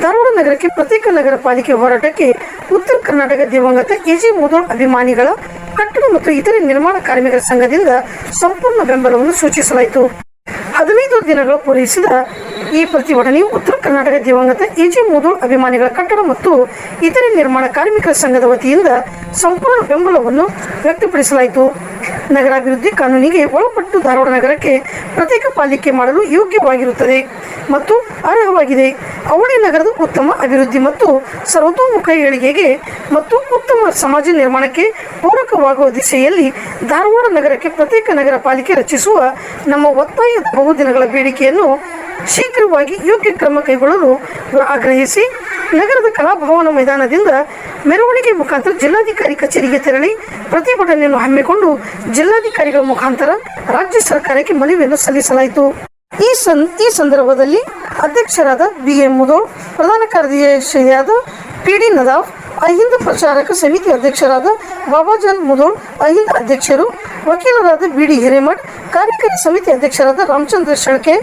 ಧಾರವಾಡ ನಗರಕ್ಕೆ ಪ್ರತ್ಯೇಕ ನಗರ ಪಾಲಿಕೆ ಹೋರಾಟಕ್ಕೆ ಉತ್ತರ ಕರ್ನಾಟಕ ದಿವಂಗತ ಎಜಿ ಮುಧೋಳ್ ಅಭಿಮಾನಿಗಳ ಕಟ್ಟಡ ಮತ್ತು ಇತರೆ ನಿರ್ಮಾಣ ಕಾರ್ಮಿಕರ ಸಂಘದಿಂದ ಸಂಪೂರ್ಣ ಬೆಂಬಲವನ್ನು ಸೂಚಿಸಲಾಯಿತು. 15 ದಿನಗಳು ಪೂರೈಸಿದ ಈ ಪ್ರತಿಭಟನೆಯು ಉತ್ತರ ಕರ್ನಾಟಕ ದಿವಂಗತ ಎಜಿ ಮುಧೋಳ್ ಅಭಿಮಾನಿಗಳ ಕಟ್ಟಡ ಮತ್ತು ಇತರೆ ನಿರ್ಮಾಣ ಕಾರ್ಮಿಕರ ಸಂಘದ ವತಿಯಿಂದ ಸಂಪೂರ್ಣ ಬೆಂಬಲವನ್ನು ವ್ಯಕ್ತಪಡಿಸಲಾಯಿತು. ನಗರಾಭಿವೃದ್ಧಿ ಕಾನೂನಿಗೆ ಒಳಪಟ್ಟು ಧಾರವಾಡ ನಗರಕ್ಕೆ ಪ್ರತ್ಯೇಕ ಪಾಲಿಕೆ ಮಾಡಲು ಯೋಗ್ಯವಾಗಿರುತ್ತದೆ ಮತ್ತು ಅರ್ಹವಾಗಿದೆ. ಅವಳಿ ನಗರದ ಉತ್ತಮ ಅಭಿವೃದ್ಧಿ ಮತ್ತು ಸರ್ವತೋಮುಖ ಏಳಿಗೆಗೆ ಮತ್ತು ಉತ್ತಮ ಸಮಾಜ ನಿರ್ಮಾಣಕ್ಕೆ ಪೂರಕವಾಗುವ ದಿಸೆಯಲ್ಲಿ ಧಾರವಾಡ ನಗರಕ್ಕೆ ಪ್ರತ್ಯೇಕ ನಗರ ಪಾಲಿಕೆ ರಚಿಸುವ ನಮ್ಮ ಒತ್ತಾಯದ ಬಹುದಿನಗಳ ಬೇಡಿಕೆಯನ್ನು ಶೀಘ್ರವಾಗಿ ಯೋಗ್ಯ ಕ್ರಮ ಕೈಗೊಳ್ಳಲು ಆಗ್ರಹಿಸಿ ನಗರದ ಕಲಾಭವನ ಮೈದಾನದಿಂದ ಮೆರವಣಿಗೆ ಮುಖಾಂತರ ಜಿಲ್ಲಾಧಿಕಾರಿ ಕಚೇರಿಗೆ ತೆರಳಿ ಪ್ರತಿಭಟನೆಯನ್ನು ಹಮ್ಮಿಕೊಂಡು ಜಿಲ್ಲಾಧಿಕಾರಿಗಳ ಮುಖಾಂತರ ರಾಜ್ಯ ಸರ್ಕಾರಕ್ಕೆ ಮನವಿಯನ್ನು ಸಲ್ಲಿಸಲಾಯಿತು. ಈ ಸಂದರ್ಭದಲ್ಲಿ ಅಧ್ಯಕ್ಷರಾದ BA ಮುಧೋಳ್, ಪ್ರಧಾನ ಕಾರ್ಯದರ್ಶಿಯಾದ PD ನದಾಫ್, ಅಹಿಂದ ಪ್ರಚಾರಕ ಸಮಿತಿ ಅಧ್ಯಕ್ಷರಾದ ಬಾಬಾಜಾನ್ ಮುಧೋಳ್, ಅಹಿಂದ ಅಧ್ಯಕ್ಷರು, ವಕೀಲರಾದ BD ಹಿರೇಮಠ್, ಕಾರ್ಯಕಾರಿ ಸಮಿತಿ ಅಧ್ಯಕ್ಷರಾದ ರಾಮಚಂದ್ರ ಶೆಳ್ಕೆ,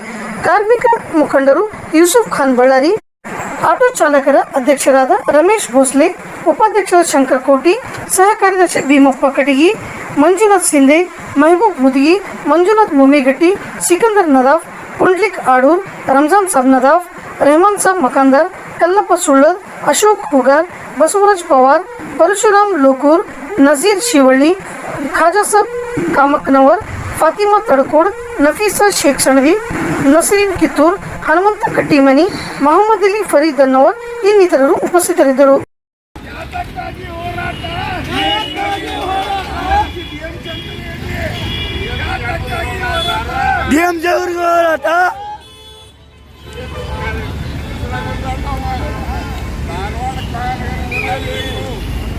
ಕಾರ್ಮಿಕ ಮುಖಂಡರು ಯೂಸುಫ್ ಖಾನ್ ಬಳ್ಳಾರಿ, ಆಟೋ ಚಾಲಕರ ಅಧ್ಯಕ್ಷರಾದ ರಮೇಶ್ ಭೋಸ್ಲೆ, ಉಪಾಧ್ಯಕ್ಷರ ಶಂಕರ್ ಕೋಟಿ, ಸಹ ಕಾರ್ಯದರ್ಶಿ ಭೀಮಪ್ಪ ಕಟಗಿ, ಮಂಜುನಾಥ್ ಸಿಂಧೆ, ಮೆಹಬೂಬ್ ಮುದಿಗಿ, ಮಂಜುನಾಥ್ ಮುಮೇಗಟ್ಟಿ, ಸಿಕಂದರ್ ನದಾಫ್, ಪುಂಡ್ಲಿಕ್ ಆಡೂರ್, ರಂಜಾನ್ ಸಾಬ್ ನದಾಫ್, ರೆಹಮಾನ್ ಸಾಬ್ ಮಕಾಂದರ್, ಕಲ್ಲಪ್ಪ ಸುಳ್ಳದ್, ಅಶೋಕ್ ಹುಗಾರ್, ಬಸವರಾಜ್ ಪವಾರ್, ಪರಶುರಾಮ್ ಲೋಕೂರ್, ನಜೀರ್ ಶಿವಳ್ಳಿ, ಖಾಜಾ ಸಾಬ್ ಕಾಮಕ್ನವರ್, ಫಾತಿಮಾ ತಡಕೋಡ್, ನಫೀಸಾ ಶೇಖ್ ಸಣವಿ, ನಸರೀನ್ ಕಿತ್ತೂರ್, ಹನುಮಂತ ಕಟ್ಟಿಮನಿ, ಮೊಹಮ್ಮದ್ ಅಲಿ ಫರೀದ್ ಅನ್ನವರ್ ಇನ್ನಿತರರು ಉಪಸ್ಥಿತರಿದ್ದರು.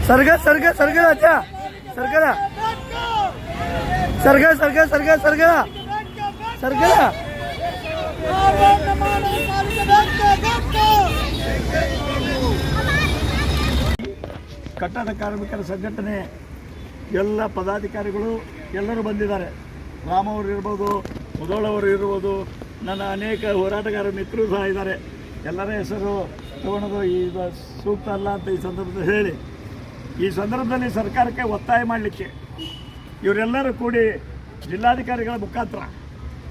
ಸರ್ಗ ಸರ್ಗ ಸರ್ಗ ಸರ್ಗದ ಸರ್ಗ ಸರ್ಗ ಸರ್ಗ ಸರ್ಗ ಸರ್ಗ ಕಟ್ಟಡ ಕಾರ್ಮಿಕರ ಸಂಘಟನೆ ಎಲ್ಲ ಪದಾಧಿಕಾರಿಗಳು ಎಲ್ಲರೂ ಬಂದಿದ್ದಾರೆ. ರಾಮವರು ಇರ್ಬೋದು, ಮುಧೋಳವರು ಇರ್ಬೋದು, ನನ್ನ ಅನೇಕ ಹೋರಾಟಗಾರ ಮಿತ್ರರು ಸಹ ಇದ್ದಾರೆ. ಎಲ್ಲರ ಹೆಸರು ತಗೊಳ್ಳೋದು ಈಗ ಸೂಕ್ತ ಅಲ್ಲ ಅಂತ ಈ ಸಂದರ್ಭದಲ್ಲಿ ಹೇಳಿ, ಈ ಸಂದರ್ಭದಲ್ಲಿ ಸರ್ಕಾರಕ್ಕೆ ಒತ್ತಾಯ ಮಾಡಲಿಕ್ಕೆ ಇವರೆಲ್ಲರೂ ಕೂಡಿ ಜಿಲ್ಲಾಧಿಕಾರಿಗಳ ಮುಖಾಂತರ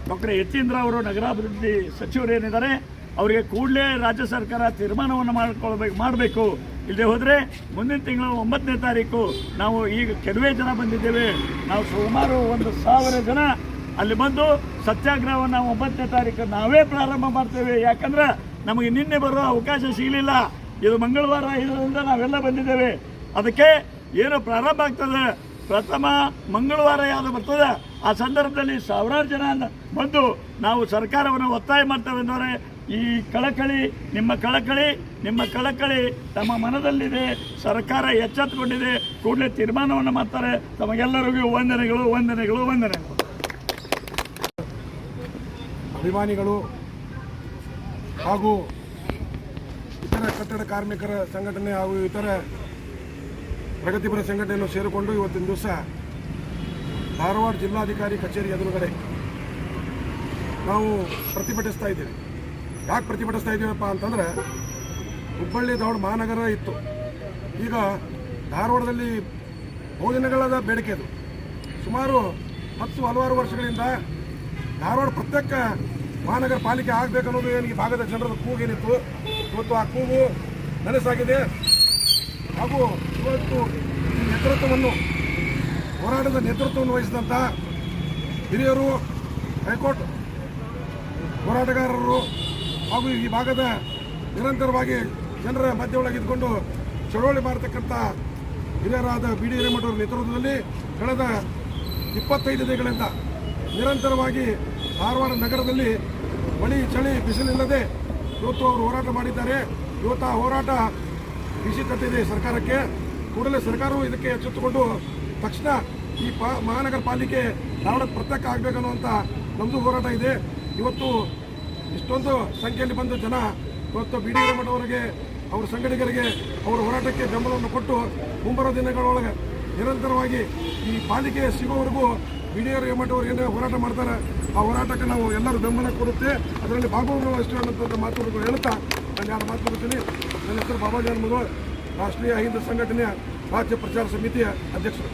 ಡಾಕ್ಟರ್ ಯತೀಂದ್ರ ಅವರು ನಗರಾಭಿವೃದ್ಧಿ ಸಚಿವರು ಏನಿದ್ದಾರೆ ಅವರಿಗೆ ಕೂಡಲೇ ರಾಜ್ಯ ಸರ್ಕಾರ ತೀರ್ಮಾನವನ್ನು ಮಾಡಬೇಕು. ಇಲ್ಲದೆ ಹೋದರೆ ಮುಂದಿನ ತಿಂಗಳು 9ನೇ ತಾರೀಕು ನಾವು ಈಗ ಕೆಲವೇ ಜನ ಬಂದಿದ್ದೇವೆ, ನಾವು ಸುಮಾರು 1,000 ಜನ ಅಲ್ಲಿ ಬಂದು ಸತ್ಯಾಗ್ರಹವನ್ನು 9ನೇ ತಾರೀಕು ನಾವೇ ಪ್ರಾರಂಭ ಮಾಡ್ತೇವೆ. ಯಾಕಂದ್ರೆ ನಮಗೆ ನಿನ್ನೆ ಬರೋ ಅವಕಾಶ ಸಿಗಲಿಲ್ಲ, ಇದು ಮಂಗಳವಾರ ಇದರಿಂದ ನಾವೆಲ್ಲ ಬಂದಿದ್ದೇವೆ. ಅದಕ್ಕೆ ಏನು ಪ್ರಾರಂಭ ಆಗ್ತದೆ, ಪ್ರಥಮ ಮಂಗಳವಾರ ಯಾವುದು ಬರ್ತದೆ ಆ ಸಂದರ್ಭದಲ್ಲಿ ಸಾವಿರಾರು ಜನ ಬಂದು ನಾವು ಸರ್ಕಾರವನ್ನು ಒತ್ತಾಯ ಮಾಡ್ತೇವೆ ಅಂದರೆ ಈ ಕಳಕಳಿ ನಿಮ್ಮ ಕಳಕಳಿ ತಮ್ಮ ಮನದಲ್ಲಿದೆ. ಸರ್ಕಾರ ಎಚ್ಚೆತ್ತುಕೊಂಡಿದೆ, ಕೂಡಲೇ ತೀರ್ಮಾನವನ್ನು ಮಾಡ್ತಾರೆ. ತಮಗೆಲ್ಲರಿಗೂ ವಂದನೆಗಳು. ಅಭಿಮಾನಿಗಳು ಹಾಗೂ ಇತರ ಕಟ್ಟಡ ಕಾರ್ಮಿಕರ ಸಂಘಟನೆ ಹಾಗೂ ಇತರ ಪ್ರಗತಿಪರ ಸಂಘಟನೆಯನ್ನು ಸೇರಿಕೊಂಡು ಇವತ್ತಿನ ದಿವಸ ಧಾರವಾಡ ಜಿಲ್ಲಾಧಿಕಾರಿ ಕಚೇರಿ ಎದುರುಗಡೆ ನಾವು ಪ್ರತಿಭಟಿಸ್ತಾ ಇದ್ದೀವಿ. ಯಾಕೆ ಪ್ರತಿಭಟಿಸ್ತಾ ಇದ್ದೀವಪ್ಪ ಅಂತಂದರೆ, ಹುಬ್ಬಳ್ಳಿ ಧಾರವಾಡ ಮಹಾನಗರ ಇತ್ತು, ಈಗ ಧಾರವಾಡದಲ್ಲಿ ಬಹುದಿನಗಳಾದ ಬೇಡಿಕೆ ಅದು. ಸುಮಾರು ಹಲವಾರು ವರ್ಷಗಳಿಂದ ಧಾರವಾಡ ಪ್ರತ್ಯೇಕ ಮಹಾನಗರ ಪಾಲಿಕೆ ಆಗಬೇಕನ್ನೋದು ಏನು ಈ ಭಾಗದ ಜನರ ಕೂಗೇನಿತ್ತು, ಇವತ್ತು ಆ ಕೂಗು ನನಸಾಗಿದೆ. ಹಾಗೂ ಇವತ್ತು ಹೋರಾಟದ ನೇತೃತ್ವವನ್ನು ವಹಿಸಿದಂಥ ಹಿರಿಯರು, ಹೈಕೋರ್ಟ್ ಹೋರಾಟಗಾರರು ಹಾಗೂ ಈ ಭಾಗದ ನಿರಂತರವಾಗಿ ಜನರ ಮಧ್ಯೊಳಗಿದ್ದುಕೊಂಡು ಚಳವಳಿ ಮಾಡತಕ್ಕಂಥ ಹಿರಿಯರಾದ BD ಹಿರೇಮಠ ಅವರ ನೇತೃತ್ವದಲ್ಲಿ ಕಳೆದ 25 ದಿನಗಳಿಂದ ನಿರಂತರವಾಗಿ ಧಾರವಾಡ ನಗರದಲ್ಲಿ ಮಳಿ ಚಳಿ ಬಿಸಿಲಿಲ್ಲದೆ ಇವತ್ತು ಅವರು ಹೋರಾಟ ಮಾಡಿದ್ದಾರೆ. ಇವತ್ತು ಆ ಹೋರಾಟ ಬಿಸಿ ತಟ್ಟಿದೆ ಸರ್ಕಾರಕ್ಕೆ. ಕೂಡಲೇ ಸರ್ಕಾರವು ಇದಕ್ಕೆ ಎಚ್ಚೆತ್ತುಕೊಂಡು ತಕ್ಷಣ ಈ ಮಹಾನಗರ ಪಾಲಿಕೆ ಧಾರವಾಡ ಪ್ರತ್ಯೇಕ ಆಗಬೇಕನ್ನುವಂಥ ನಮ್ಮದು ಹೋರಾಟ ಇದೆ. ಇವತ್ತು ಇಷ್ಟೊಂದು ಸಂಖ್ಯೆಯಲ್ಲಿ ಬಂದ ಜನ ಇವತ್ತು ಬಿ ಡಿ ಹಿರೇಮಠವರಿಗೆ, ಅವರ ಸಂಘಟಕರಿಗೆ, ಅವರ ಹೋರಾಟಕ್ಕೆ ಬೆಂಬಲವನ್ನು ಕೊಟ್ಟು ಮುಂಬರುವ ದಿನಗಳೊಳಗೆ ನಿರಂತರವಾಗಿ ಈ ಪಾಲಿಕೆ ಸಿಗೋವರೆಗೂ ಬಿ ಡಿ ಹಿರೇಮಠವರು ಏನೇ ಹೋರಾಟ ಮಾಡ್ತಾರೆ ಆ ಹೋರಾಟಕ್ಕೆ ನಾವು ಎಲ್ಲರೂ ಬೆಂಬಲ ಕೊಡುತ್ತೆ, ಅದರಲ್ಲಿ ಭಾಗವಹಿಸುವ ಅಷ್ಟೇ ಅನ್ನೋಂಥ ಮಾತುಗಳು ಹೇಳ್ತಾ ನಾನು ಯಾರು ಮಾತು ಕೊಡ್ತೀನಿ. ನನ್ನ ಹೆಸರು ಬಾಬಾಜಿ ಹನುಮಂತು, ರಾಷ್ಟ್ರೀಯ ಹಿಂದೂ ಸಂಘಟನೆಯ ರಾಜ್ಯ ಪ್ರಚಾರ ಸಮಿತಿಯ ಅಧ್ಯಕ್ಷರು.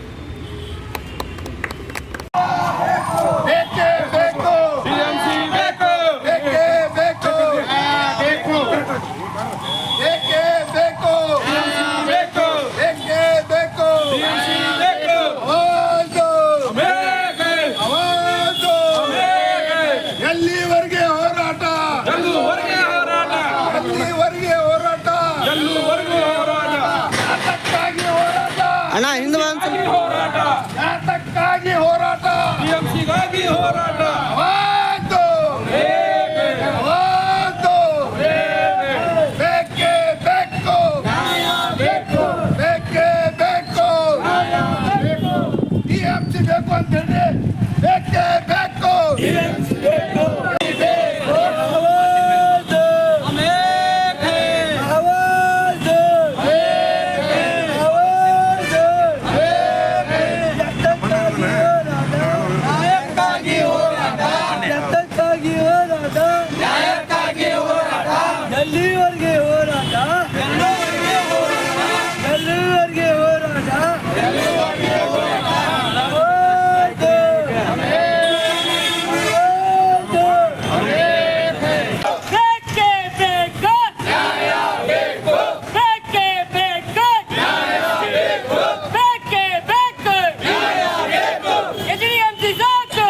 ಎಲ್ಲಿವರೆಗೆ ಹೋರಾಟ, ಅಣ್ಣ ಹಿಂದೆ ಯಾತಕ್ಕಾಗಿ ಹೋರಾಟ, ಟಿಎಂಸಿಗಾಗಿ ಹೋರಾಟ, ಆವಾಜು, ಆವಾಜು, ಬೇಕೇ ಬೇಕು, ಬೇಕೇ ಬೇಕು, ಟಿಎಂಸಿ ಬೇಕು ಅಂತ ಹೇಳಿ ಬೇಕೇ ಬೇಕು. ಎಲ್ಲಿವರೆಗೆ ಹೋರಾಟ, ಎಲ್ಲಿವರೆಗೆ ಹೋರಾಟ, ಬೇಕೇ ಬೇಕು, ಬೇಕೇ ಬೇಕು, ಬೇಕೇ ಬೇಕು, ಎಜಿಎಂಸಿ ಸಾಕು,